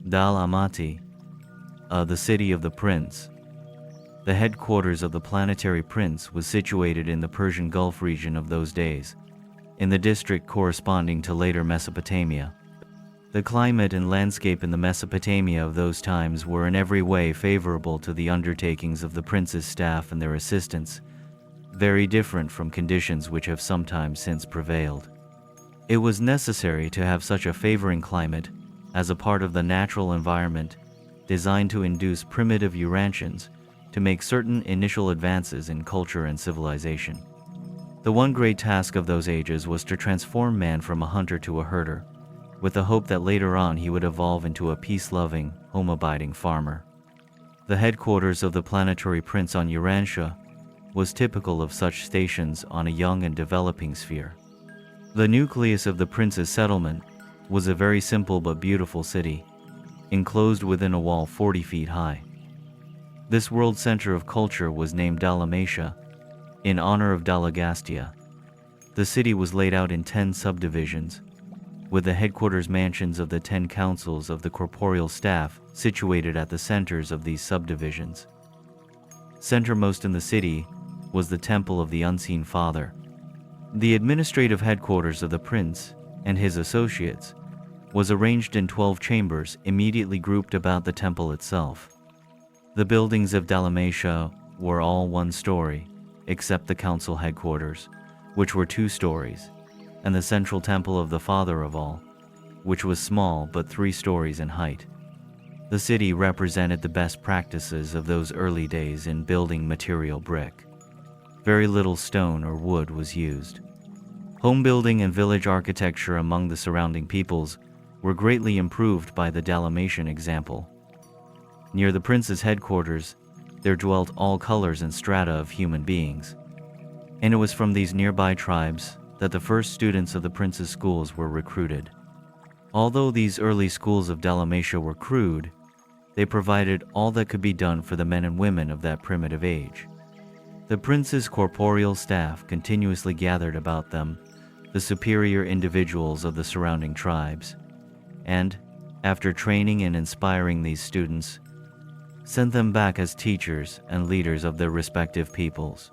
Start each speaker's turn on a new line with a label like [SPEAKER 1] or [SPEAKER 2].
[SPEAKER 1] Dalamatia, the city of the prince. The headquarters of the Planetary Prince was situated in the Persian Gulf region of those days, in the district corresponding to later Mesopotamia. The climate and landscape in the Mesopotamia of those times were in every way favorable to the undertakings of the prince's staff and their assistants, very different from conditions which have sometimes since prevailed. It was necessary to have such a favoring climate as a part of the natural environment designed to induce primitive Urantians to make certain initial advances in culture and civilization. The one great task of those ages was to transform man from a hunter to a herder, with the hope that later on he would evolve into a peace-loving, home-abiding farmer. The headquarters of the Planetary Prince on Urantia was typical of such stations on a young and developing sphere. The nucleus of the prince's settlement was a very simple but beautiful city, enclosed within a wall 40 feet high. This world center of culture was named Dalamatia, in honor of Dalamatia. The city was laid out in 10 subdivisions, with the headquarters mansions of the 10 councils of the corporeal staff situated at the centers of these subdivisions. Centermost in the city was the Temple of the Unseen Father. The administrative headquarters of the prince and his associates was arranged in 12 chambers immediately grouped about the temple itself. The buildings of Dalamatia were all one story, except the council headquarters, which were 2 stories, and the central temple of the Father of all, which was small but 3 stories in height. The city represented the best practices of those early days in building material brick. Very little stone or wood was used. Home building and village architecture among the surrounding peoples were greatly improved by the Dalmatian example. Near the prince's headquarters, there dwelt all colors and strata of human beings, and it was from these nearby tribes that the first students of the prince's schools were recruited. Although these early schools of Dalmatia were crude, they provided all that could be done for the men and women of that primitive age. The prince's corporeal staff continuously gathered about them the superior individuals of the surrounding tribes, and, after training and inspiring these students, sent them back as teachers and leaders of their respective peoples.